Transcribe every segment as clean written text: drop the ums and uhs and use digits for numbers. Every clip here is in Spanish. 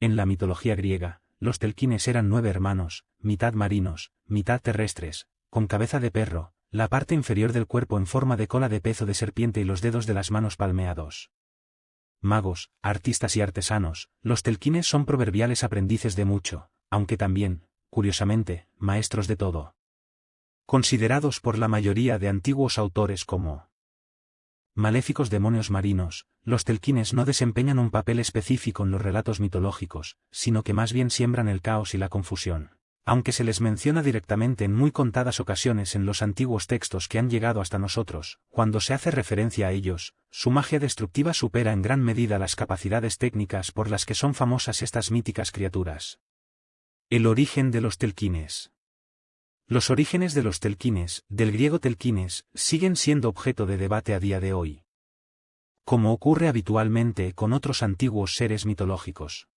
En la mitología griega, los telquines eran 9 hermanos, mitad marinos, mitad terrestres, con cabeza de perro, la parte inferior del cuerpo en forma de cola de pez o de serpiente y los dedos de las manos palmeados. Magos, artistas y artesanos, los telquines son proverbiales aprendices de mucho, aunque también, curiosamente, maestros de todo. Considerados por la mayoría de antiguos autores como maléficos demonios marinos, los telquines no desempeñan un papel específico en los relatos mitológicos, sino que más bien siembran el caos y la confusión. Aunque se les menciona directamente en muy contadas ocasiones en los antiguos textos que han llegado hasta nosotros, cuando se hace referencia a ellos, su magia destructiva supera en gran medida las capacidades técnicas por las que son famosas estas míticas criaturas. El origen de los telquines. Los orígenes de los telquines, del griego telquines, siguen siendo objeto de debate a día de hoy. Como ocurre habitualmente con otros antiguos seres mitológicos.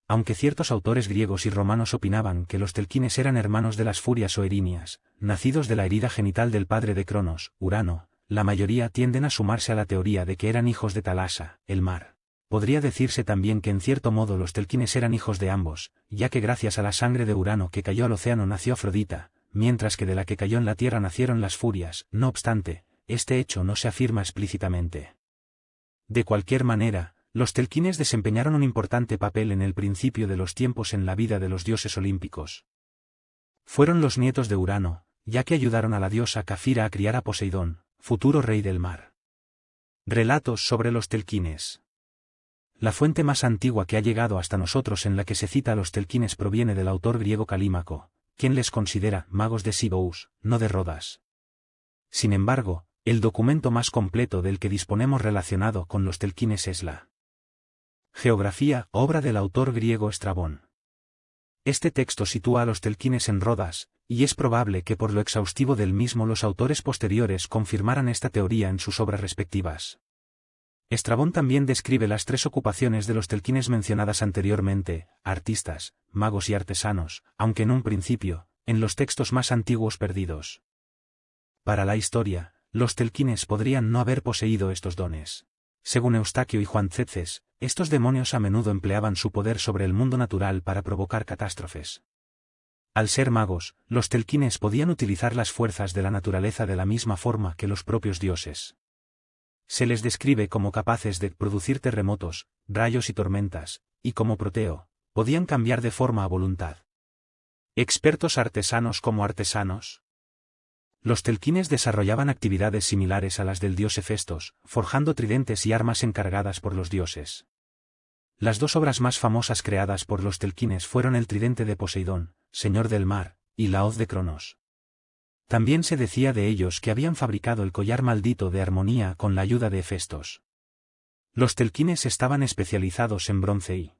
Aunque ciertos autores griegos y romanos opinaban que los telquines eran hermanos de las furias o erinias, nacidos de la herida genital del padre de Cronos, Urano, la mayoría tienden a sumarse a la teoría de que eran hijos de Talasa, el mar. Podría decirse también que en cierto modo los telquines eran hijos de ambos, ya que gracias a la sangre de Urano que cayó al océano nació Afrodita, mientras que de la que cayó en la tierra nacieron las furias. No obstante, este hecho no se afirma explícitamente. De cualquier manera, los telquines desempeñaron un importante papel en el principio de los tiempos en la vida de los dioses olímpicos. Fueron los nietos de Urano, ya que ayudaron a la diosa Cafira a criar a Poseidón, futuro rey del mar. Relatos sobre los telquines. La fuente más antigua que ha llegado hasta nosotros en la que se cita a los telquines proviene del autor griego Calímaco, quien les considera magos de Sibous, no de Rodas. Sin embargo, el documento más completo del que disponemos relacionado con los telquines es la Geografía, obra del autor griego Estrabón. Este texto sitúa a los telquines en Rodas, y es probable que por lo exhaustivo del mismo los autores posteriores confirmaran esta teoría en sus obras respectivas. Estrabón también describe las 3 ocupaciones de los telquines mencionadas anteriormente, artistas, magos y artesanos, aunque en un principio, en los textos más antiguos perdidos. Para la historia, los telquines podrían no haber poseído estos dones. Según Eustaquio y Juan Tzetzes, estos demonios a menudo empleaban su poder sobre el mundo natural para provocar catástrofes. Al ser magos, los telquines podían utilizar las fuerzas de la naturaleza de la misma forma que los propios dioses. Se les describe como capaces de producir terremotos, rayos y tormentas, y como Proteo, podían cambiar de forma a voluntad. ¿Expertos artesanos como artesanos? Los telquines desarrollaban actividades similares a las del dios Hefestos, forjando tridentes y armas encargadas por los dioses. Las 2 obras más famosas creadas por los telquines fueron el tridente de Poseidón, señor del mar, y la hoz de Cronos. También se decía de ellos que habían fabricado el collar maldito de armonía con la ayuda de Hefestos. Los telquines estaban especializados en bronce y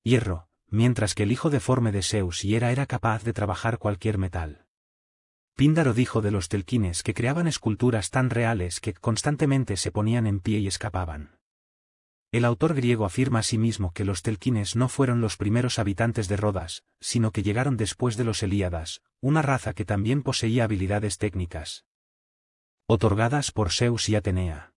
hierro, mientras que el hijo deforme de Zeus y Hera era capaz de trabajar cualquier metal. Píndaro dijo de los telquines que creaban esculturas tan reales que constantemente se ponían en pie y escapaban. El autor griego afirma asimismo que los telquines no fueron los primeros habitantes de Rodas, sino que llegaron después de los Helíadas, una raza que también poseía habilidades técnicas otorgadas por Zeus y Atenea.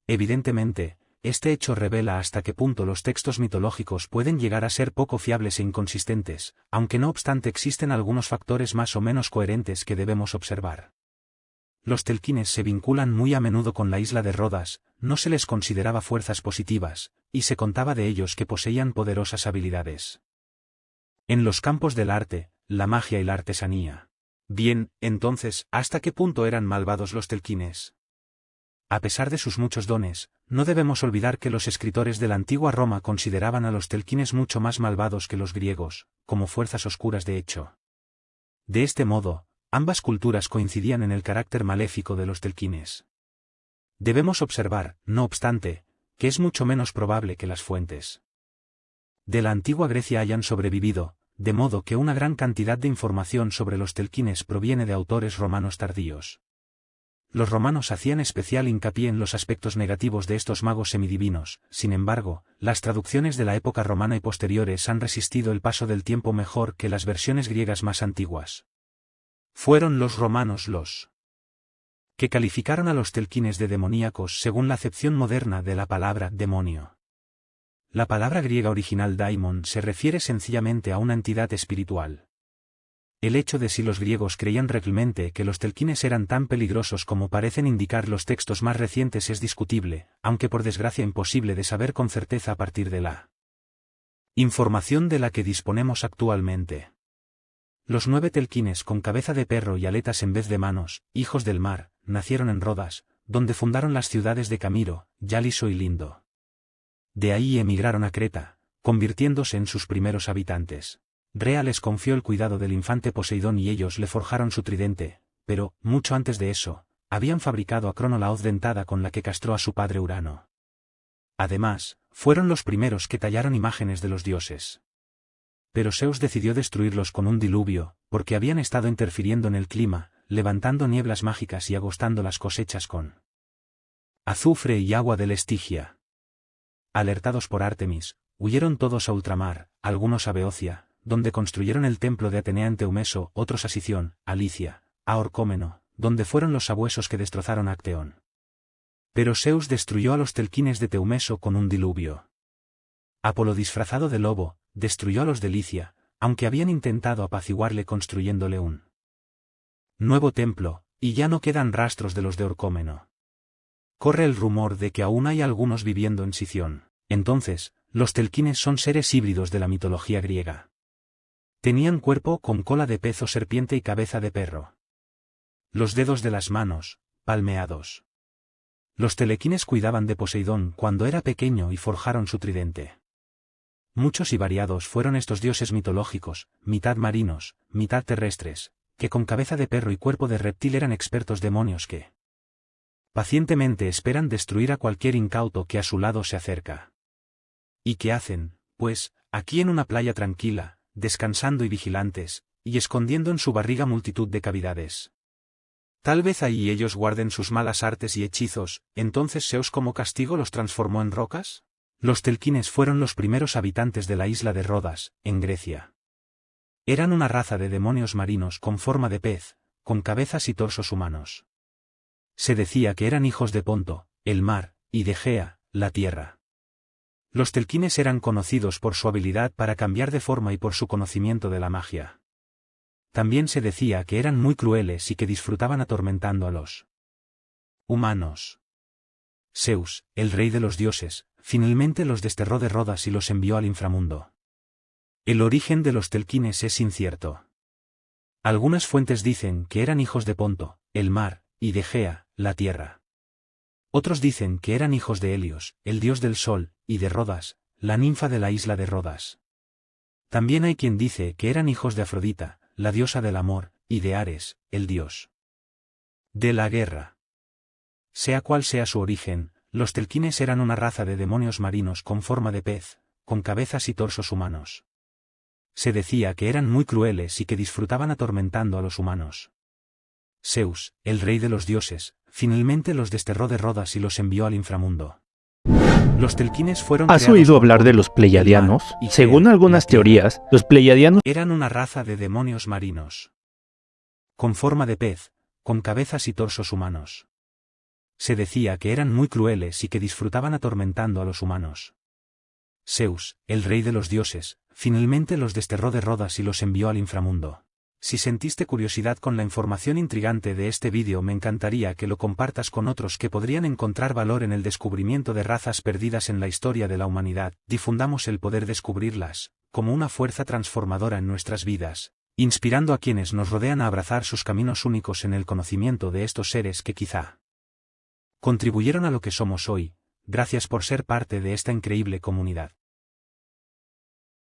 Evidentemente, este hecho revela hasta qué punto los textos mitológicos pueden llegar a ser poco fiables e inconsistentes, aunque no obstante existen algunos factores más o menos coherentes que debemos observar. Los telquines se vinculan muy a menudo con la isla de Rodas, no se les consideraba fuerzas positivas, y se contaba de ellos que poseían poderosas habilidades en los campos del arte, la magia y la artesanía. Bien, entonces, ¿hasta qué punto eran malvados los telquines? A pesar de sus muchos dones, no debemos olvidar que los escritores de la antigua Roma consideraban a los telquines mucho más malvados que los griegos, como fuerzas oscuras de hecho. De este modo, ambas culturas coincidían en el carácter maléfico de los telquines. Debemos observar, no obstante, que es mucho menos probable que las fuentes de la antigua Grecia hayan sobrevivido, de modo que una gran cantidad de información sobre los telquines proviene de autores romanos tardíos. Los romanos hacían especial hincapié en los aspectos negativos de estos magos semidivinos, sin embargo, las traducciones de la época romana y posteriores han resistido el paso del tiempo mejor que las versiones griegas más antiguas. Fueron los romanos los que calificaron a los telquines de demoníacos según la acepción moderna de la palabra demonio. la palabra griega original daimon se refiere sencillamente a una entidad espiritual. El hecho de si los griegos creían realmente que los telquines eran tan peligrosos como parecen indicar los textos más recientes es discutible, aunque por desgracia imposible de saber con certeza a partir de la información de la que disponemos actualmente. Los 9 telquines con cabeza de perro y aletas en vez de manos, hijos del mar, nacieron en Rodas, donde fundaron las ciudades de Camiro, Yaliso y Lindo. De ahí emigraron a Creta, convirtiéndose en sus primeros habitantes. Rea les confió el cuidado del infante Poseidón y ellos le forjaron su tridente, pero, mucho antes de eso, habían fabricado a Crono la hoz dentada con la que castró a su padre Urano. Además, fueron los primeros que tallaron imágenes de los dioses. Pero Zeus decidió destruirlos con un diluvio, porque habían estado interfiriendo en el clima, levantando nieblas mágicas y agostando las cosechas con azufre y agua del Estigia. Alertados por Artemis, huyeron todos a ultramar, algunos a Beocia, donde construyeron el templo de Atenea en Teumeso, otros a Sición, a Licia, a Orcómeno, donde fueron los sabuesos que destrozaron a Acteón. Pero Zeus destruyó a los telquines de Teumeso con un diluvio. Apolo disfrazado de lobo, destruyó a los de Licia, aunque habían intentado apaciguarle construyéndole un nuevo templo, y ya no quedan rastros de los de Orcómeno. Corre el rumor de que aún hay algunos viviendo en Sición. Entonces, los telquines son seres híbridos de la mitología griega. Tenían cuerpo con cola de pez o serpiente y cabeza de perro. Los dedos de las manos, palmeados. Los telequines cuidaban de Poseidón cuando era pequeño y forjaron su tridente. Muchos y variados fueron estos dioses mitológicos, mitad marinos, mitad terrestres, que con cabeza de perro y cuerpo de reptil eran expertos demonios que pacientemente esperan destruir a cualquier incauto que a su lado se acerca. ¿Y qué hacen, pues, aquí en una playa tranquila, descansando y vigilantes, y escondiendo en su barriga multitud de cavidades? Tal vez ahí ellos guarden sus malas artes y hechizos, entonces Zeus como castigo los transformó en rocas. Los telquines fueron los primeros habitantes de la isla de Rodas, en Grecia. Eran una raza de demonios marinos con forma de pez, con cabezas y torsos humanos. Se decía que eran hijos de Ponto, el mar, y de Gea, la tierra. Los telquines eran conocidos por su habilidad para cambiar de forma y por su conocimiento de la magia. También se decía que eran muy crueles y que disfrutaban atormentando a los humanos. Zeus, el rey de los dioses, finalmente los desterró de Rodas y los envió al inframundo. El origen de los telquines es incierto. Algunas fuentes dicen que eran hijos de Ponto, el mar, y de Gea, la tierra. Otros dicen que eran hijos de Helios, el dios del sol, y de Rodas, la ninfa de la isla de Rodas. También hay quien dice que eran hijos de Afrodita, la diosa del amor, y de Ares, el dios de la guerra. Sea cual sea su origen, los telquines eran una raza de demonios marinos con forma de pez, con cabezas y torsos humanos. Se decía que eran muy crueles y que disfrutaban atormentando a los humanos. Zeus, el rey de los dioses, finalmente los desterró de Rodas y los envió al inframundo. Los telquines fueron ¿Has oído hablar de los pleiadianos? Según algunas teorías, los pleiadianos eran una raza de demonios marinos. Con forma de pez, con cabezas y torsos humanos. Se decía que eran muy crueles y que disfrutaban atormentando a los humanos. Zeus, el rey de los dioses, finalmente los desterró de Rodas y los envió al inframundo. Si sentiste curiosidad con la información intrigante de este vídeo, me encantaría que lo compartas con otros que podrían encontrar valor en el descubrimiento de razas perdidas en la historia de la humanidad. Difundamos el poder descubrirlas, como una fuerza transformadora en nuestras vidas, inspirando a quienes nos rodean a abrazar sus caminos únicos en el conocimiento de estos seres que quizá contribuyeron a lo que somos hoy. Gracias por ser parte de esta increíble comunidad.